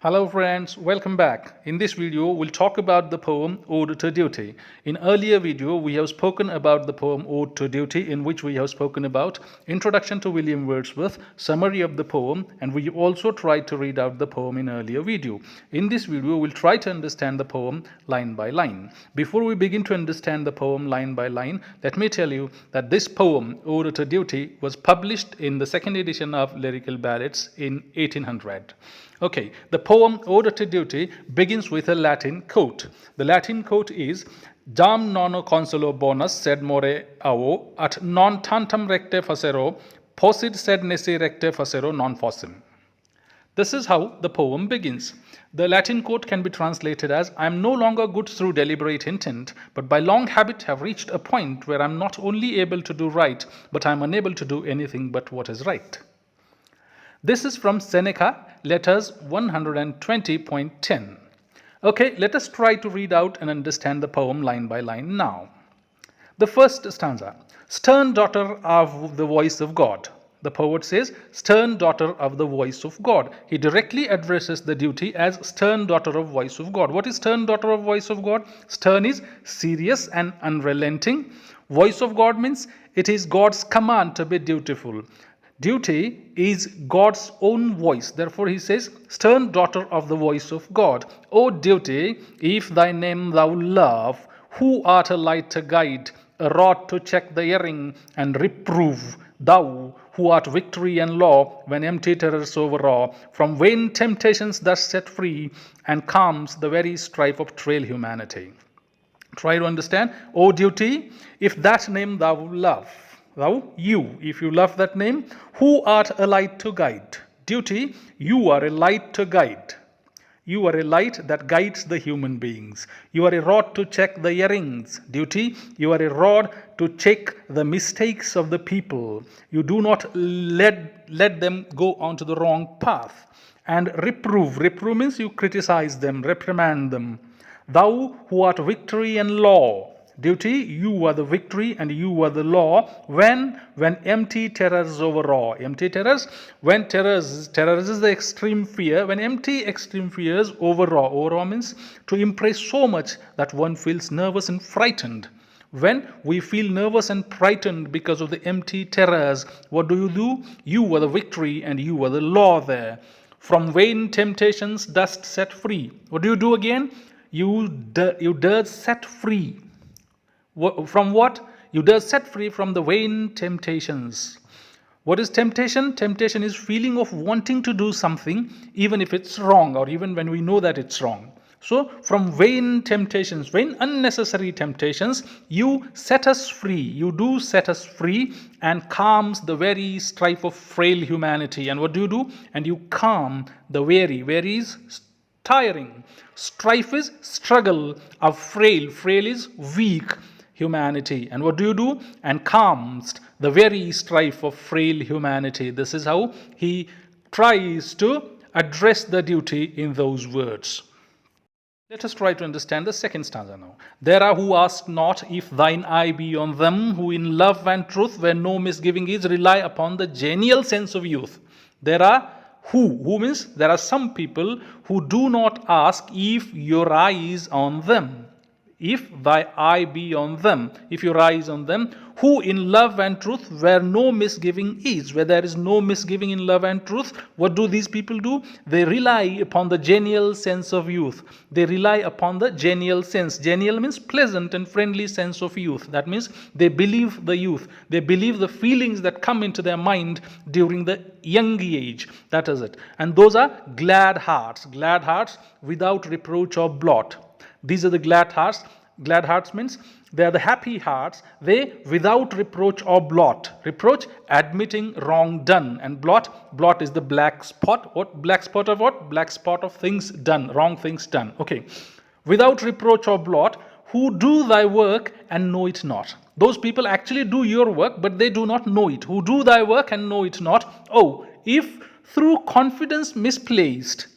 Hello friends, welcome back. In this video, we'll talk about the poem Ode to Duty. In earlier video, we have spoken about the poem Ode to Duty, in which we have spoken about introduction to William Wordsworth, summary of the poem, and we also tried to read out the poem in earlier video. In this video, we'll try to understand the poem line by line. Before we begin to understand the poem line by line, let me tell you that this poem, Ode to Duty, was published in the second edition of Lyrical Ballads in 1800. Okay, the poem Ode to Duty begins with a Latin quote. The Latin quote is Dam nono consulo bonus sed more avo at non tantum recte facero possid sed nisi recte facero non fossim. This is how the poem begins. The Latin quote can be translated as I am no longer good through deliberate intent, but by long habit have reached a point where I am not only able to do right, but I am unable to do anything but what is right. This is from Seneca, Letters 120.10. Okay, let us try to read out and understand the poem line by line now. The first stanza, stern daughter of the voice of God. The poet says, stern daughter of the voice of God. He directly addresses the duty as stern daughter of voice of God. What is stern daughter of voice of God? Stern is serious and unrelenting. Voice of God means it is God's command to be dutiful. Duty is God's own voice. Therefore, he says, stern daughter of the voice of God. O duty, if thy name thou love, who art a light to guide, a rod to check the erring and reprove, thou who art victory and law, when empty terrors overawe, from vain temptations thus set free, and calms the very strife of trail humanity. Try to understand. O duty, if that name thou love, if you love that name, who art a light to guide. Duty, you are a light to guide. You are a light that guides the human beings. You are a rod to check the errings. Duty, you are a rod to check the mistakes of the people. You do not let them go onto the wrong path. And reprove. Reprove means you criticize them, reprimand them. Thou who art victory and law. Duty, you are the victory and you are the law when empty terrors overawe. Empty terrors, when terrors is the extreme fear, when empty extreme fears overawe. Overawe means to impress so much that one feels nervous and frightened. When we feel nervous and frightened because of the empty terrors, what do? You are the victory and you are the law there. From vain temptations dust set free. What do you do again? You dare set free. From what? You dare set free from the vain temptations. What is temptation? Temptation is feeling of wanting to do something even if it's wrong or even when we know that it's wrong. So from vain temptations, vain unnecessary temptations, you set us free. You do set us free and calms the very strife of frail humanity. And what do? And you calm the weary. Weary is tiring. Strife is struggle of frail. Frail is weak humanity. And what do? And calms the very strife of frail humanity. This is how he tries to address the duty in those words. Let us try to understand the second stanza now. There are who ask not if thine eye be on them, who in love and truth, where no misgiving is, rely upon the genial sense of youth. There are who means there are some people who do not ask if your eye is on them. If thy eye be on them, if your eye is on them, who in love and truth, where no misgiving is, where there is no misgiving in love and truth, what do these people do? They rely upon the genial sense of youth. They rely upon the genial sense. Genial means pleasant and friendly sense of youth. That means they believe the youth. They believe the feelings that come into their mind during the young age. That is it. And those are glad hearts without reproach or blot. These are the glad hearts. Glad hearts means they are the happy hearts. They without reproach or blot. Reproach, admitting wrong done. And blot is the black spot. What? Black spot of what? Black spot of things done. Wrong things done. Okay. Without reproach or blot, who do thy work and know it not. Those people actually do your work, but they do not know it. Who do thy work and know it not. Oh, if through confidence misplaced,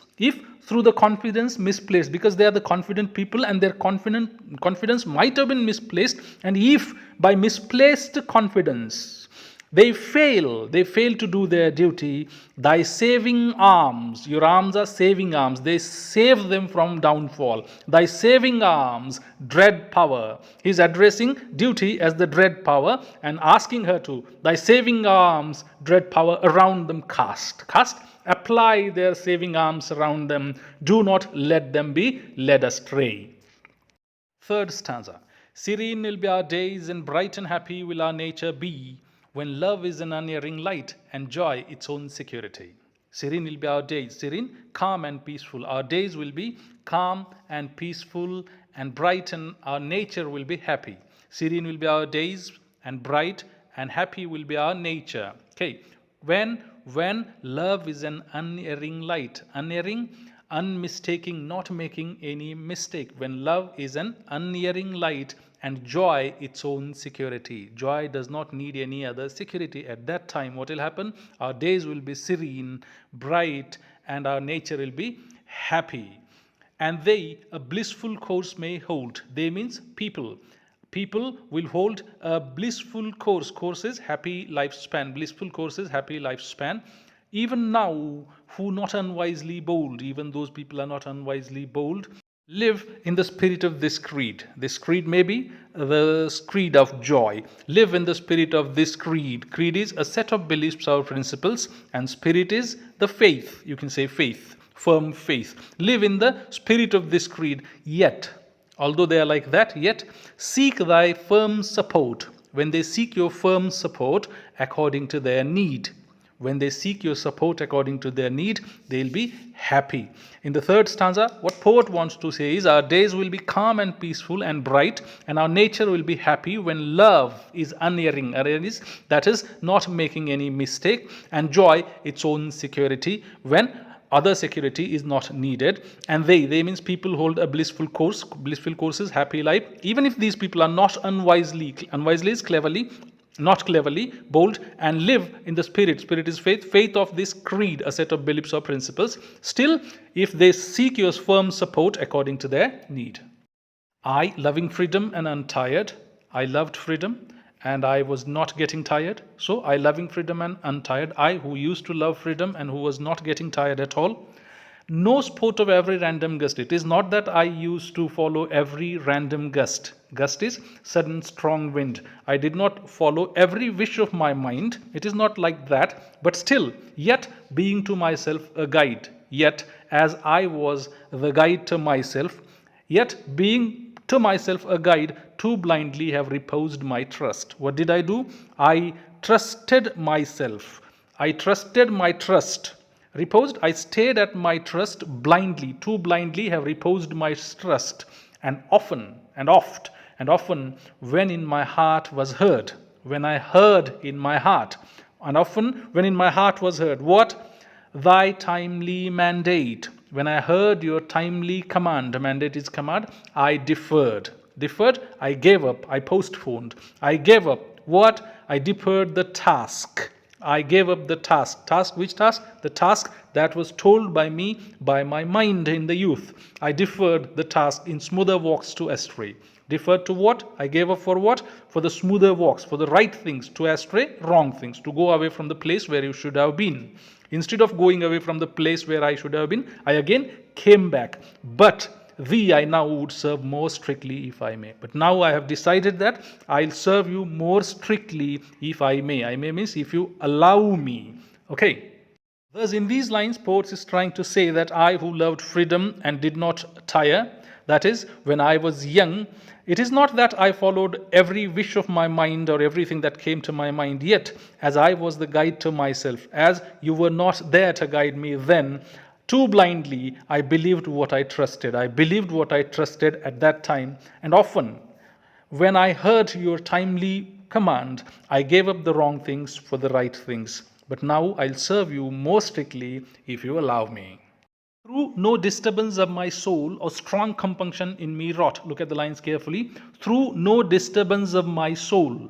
through the confidence misplaced, because they are the confident people and their confidence might have been misplaced, and if by misplaced confidence They fail to do their duty. Thy saving arms, your arms are saving arms, they save them from downfall. Thy saving arms, dread power. He's addressing duty as the dread power and asking her to, thy saving arms, dread power, around them cast. Apply their saving arms around them. Do not let them be led astray. Third stanza. Serene will be our days and bright and happy will our nature be, when love is an unerring light and joy its own security. Serene will be our days. Serene, calm and peaceful. Our days will be calm and peaceful and bright, and our nature will be happy. Serene will be our days and bright and happy will be our nature. Okay. When love is an unerring light, unerring, unmistaking, not making any mistake. When love is an unerring light and joy its own security. Joy does not need any other security. At that time, what will happen? Our days will be serene, bright, and our nature will be happy. And they a blissful course may hold. They means people. People will hold a blissful course. Course is happy lifespan. Blissful course is happy lifespan. Even now, who not unwisely bold, even those people are not unwisely bold, live in the spirit of this creed. This creed may be the creed of joy. Live in the spirit of this creed. Creed is a set of beliefs or principles, and spirit is the faith. You can say faith, firm faith. Live in the spirit of this creed, yet, although they are like that, yet seek thy firm support. When they seek your firm support according to their need. When they seek your support according to their need, they'll be happy. In the third stanza, what poet wants to say is, our days will be calm and peaceful and bright, and our nature will be happy when love is unerring. That is, not making any mistake, and joy its own security when other security is not needed. And they means people hold a blissful course. Blissful course is happy life. Even if these people are not unwisely is cleverly, not cleverly, bold, and live in the spirit. Spirit is faith of this creed, a set of beliefs or principles. Still, if they seek your firm support according to their need. I, loving freedom and untired, I loved freedom and I was not getting tired. So, I, loving freedom and untired, I who used to love freedom and who was not getting tired at all. No sport of every random gust. It is not that I used to follow every random gust. Gust is sudden strong wind. I did not follow every wish of my mind. It is not like that. But still, yet being to myself a guide. Yet as I was the guide to myself, yet being to myself a guide, too blindly have reposed my trust. What did I do? I trusted myself. I trusted my trust. Reposed, I stayed at my trust blindly, too blindly have reposed my trust, and often, when in my heart was heard, when I heard in my heart, and often when in my heart was heard, what? Thy timely mandate. When I heard your timely command, mandate is command, I deferred. Deferred, I gave up, I postponed. I gave up. What? I deferred the task. I gave up the task. Task, which task? The task that was told by me, by my mind in the youth. I deferred the task in smoother walks to astray. Deferred to what? I gave up for what? For the smoother walks, for the right things, to astray, wrong things, to go away from the place where you should have been. Instead of going away from the place where I should have been, I again came back. But thee I now would serve more strictly if I may. But now I have decided that I'll serve you more strictly if I may. I may means if you allow me. Okay. Thus in these lines, poet is trying to say that I who loved freedom and did not tire, that is, when I was young, it is not that I followed every wish of my mind or everything that came to my mind, yet as I was the guide to myself, as you were not there to guide me then, too blindly, I believed what I trusted. I believed what I trusted at that time. And often, when I heard your timely command, I gave up the wrong things for the right things. But now I'll serve you more strictly if you allow me. Through no disturbance of my soul or strong compunction in me wrought. Look at the lines carefully. Through no disturbance of my soul.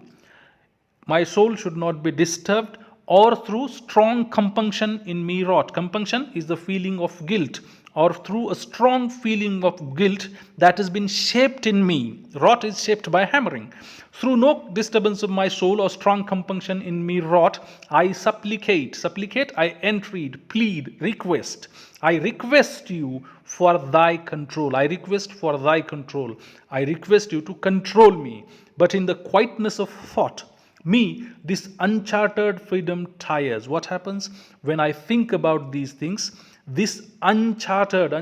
My soul should not be disturbed, or through strong compunction in me wrought. Compunction is the feeling of guilt or through a strong feeling of guilt that has been shaped in me. Wrought is shaped by hammering. Through no disturbance of my soul or strong compunction in me wrought, I supplicate. Supplicate, I entreat, plead, request. I request you for thy control. I request for thy control. I request you to control me. But in the quietness of thought, me, this unchartered freedom tires. What happens when I think about these things? This unchartered,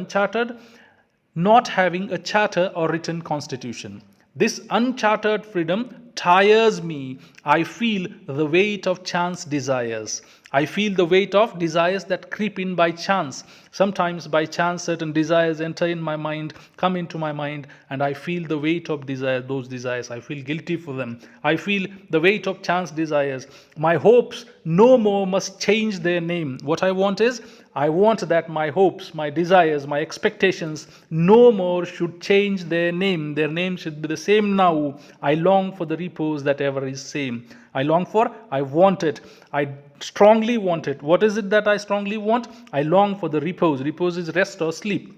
not having a charter or written constitution. This unchartered freedom tires me. I feel the weight of chance desires. I feel the weight of desires that creep in by chance. Sometimes by chance certain desires enter in my mind, come into my mind, and I feel the weight of desire, those desires. I feel guilty for them. I feel the weight of chance desires. My hopes no more must change their name. What I want is, I want that my hopes, my desires, my expectations no more should change their name. Their name should be the same now. I long for the repose that ever is same. I long for, I want it. I strongly want it. What is it that I strongly want? I long for the repose. Repose is rest or sleep.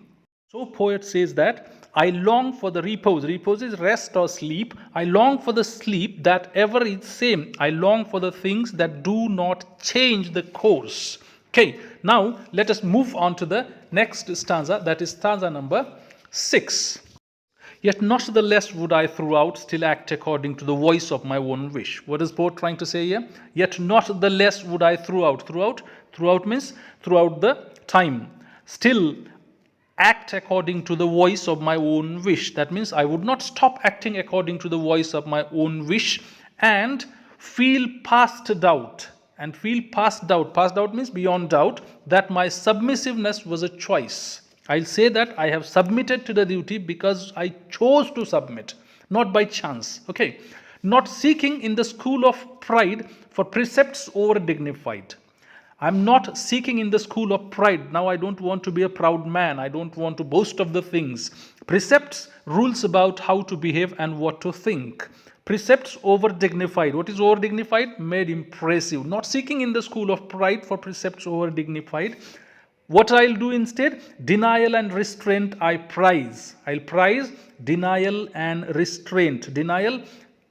So poet says that I long for the repose. Repose is rest or sleep. I long for the sleep that ever is same. I long for the things that do not change the course. Okay, now let us move on to the next stanza, that is stanza number 6. Yet not the less would I throughout still act according to the voice of my own wish. What is poet trying to say here? Yet not the less would I throughout. Throughout means throughout the time. Still act according to the voice of my own wish. That means I would not stop acting according to the voice of my own wish and feel past doubt. And feel past doubt. Past doubt means beyond doubt that my submissiveness was a choice. I'll say that I have submitted to the duty because I chose to submit, not by chance. Okay. Not seeking in the school of pride for precepts over dignified. I'm not seeking in the school of pride. Now I don't want to be a proud man. I don't want to boast of the things. Precepts, rules about how to behave and what to think. Precepts over dignified. What is over dignified? Made impressive. Not seeking in the school of pride for precepts over dignified. What I'll do instead? Denial and restraint I prize. I'll prize denial and restraint. Denial,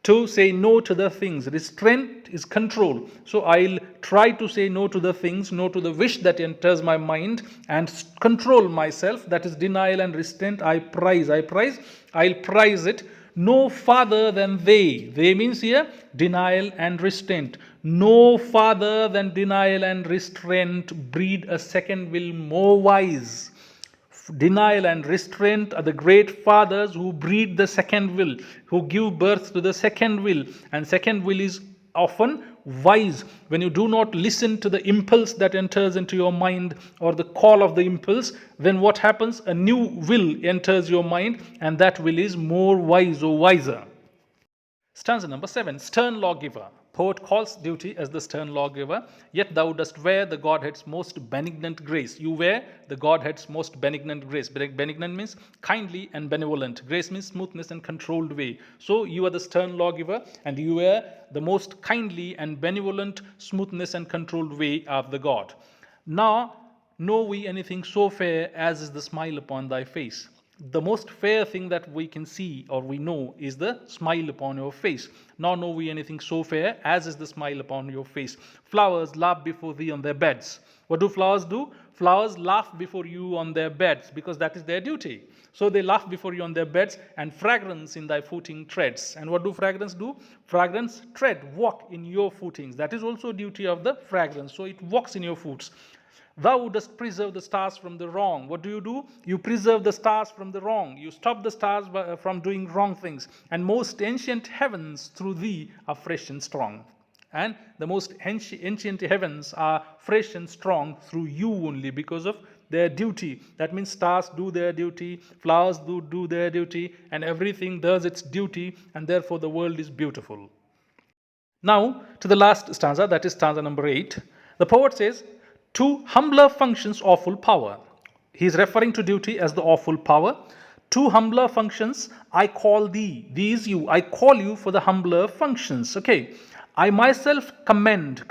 to say no to the things. Restraint is control. So I'll try to say no to the things, no to the wish that enters my mind and control myself. That is denial and restraint I prize. I'll prize it. No farther than they. They means here denial and restraint. No farther than denial and restraint breed a second will more wise. Denial and restraint are the great fathers who breed the second will, who give birth to the second will. And second will is often wise. When you do not listen to the impulse that enters into your mind or the call of the impulse, then what happens? A new will enters your mind and that will is more wise or wiser. Stanza number 7, stern lawgiver. Poet calls duty as the stern lawgiver, yet thou dost wear the Godhead's most benignant grace. You wear the Godhead's most benignant grace. Benignant means kindly and benevolent. Grace means smoothness and controlled way. So you are the stern lawgiver and you wear the most kindly and benevolent smoothness and controlled way of the God. Now know we anything so fair as is the smile upon thy face. The most fair thing that we can see or we know is the smile upon your face. Nor know we anything so fair as is the smile upon your face. Flowers laugh before thee on their beds. What do flowers do? Flowers laugh before you on their beds because that is their duty. So they laugh before you on their beds, and fragrance in thy footing treads. And what do fragrance do? Fragrance tread, walk in your footings. That is also duty of the fragrance. So it walks in your foots. Thou dost preserve the stars from the wrong. What do? You preserve the stars from the wrong. You stop the stars from doing wrong things. And most ancient heavens through thee are fresh and strong. And the most ancient heavens are fresh and strong through you only because of their duty. That means stars do their duty, flowers do their duty, and everything does its duty, and therefore the world is beautiful. Now to the last stanza, that is stanza number 8. The poet says, to humbler functions awful power. He is referring to duty as the awful power. To humbler functions I call thee. Thee is you. I call you for the humbler functions. Okay. I myself commend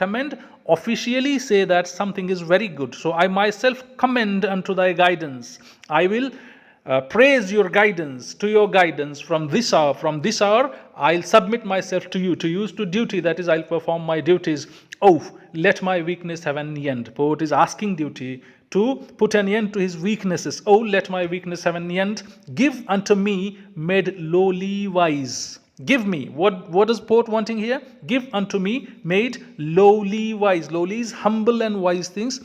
officially say that something is very good. So I myself commend unto thy guidance. I will praise your guidance, to your guidance from this hour. From this hour, I'll submit myself to you, to use to duty, that is, I'll perform my duties. Oh, let my weakness have an end. Poet is asking duty to put an end to his weaknesses. Oh, let my weakness have an end. Give unto me made lowly wise. Give me. What is poet wanting here? Give unto me made lowly wise. Lowly is humble and wise things.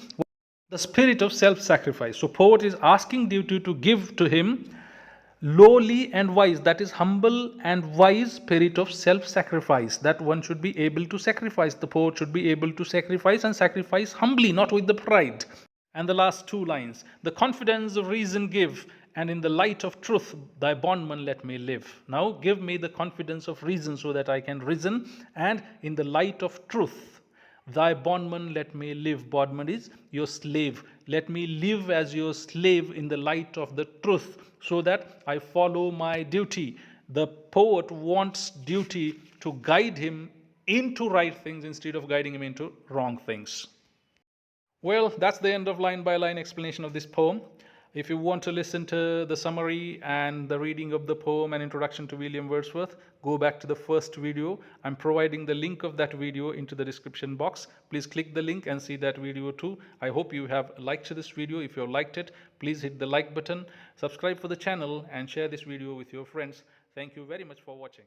The spirit of self-sacrifice. So poet is asking duty to give to him lowly and wise, that is humble and wise spirit of self-sacrifice, that one should be able to sacrifice. The poet should be able to sacrifice and sacrifice humbly, not with the pride. And the last two lines, the confidence of reason give, and in the light of truth thy bondman let me live. Now give me the confidence of reason so that I can reason, and in the light of truth thy bondman let me live. Bondman is your slave. Let me live as your slave in the light of the truth, so that I follow my duty. The poet wants duty to guide him into right things instead of guiding him into wrong things. Well, that's the end of line by line explanation of this poem. If you want to listen to the summary and the reading of the poem and introduction to William Wordsworth, go back to the first video. I'm providing the link of that video into the description box. Please click the link and see that video too. I hope you have liked this video. If you liked it, please hit the like button, subscribe for the channel, and share this video with your friends. Thank you very much for watching.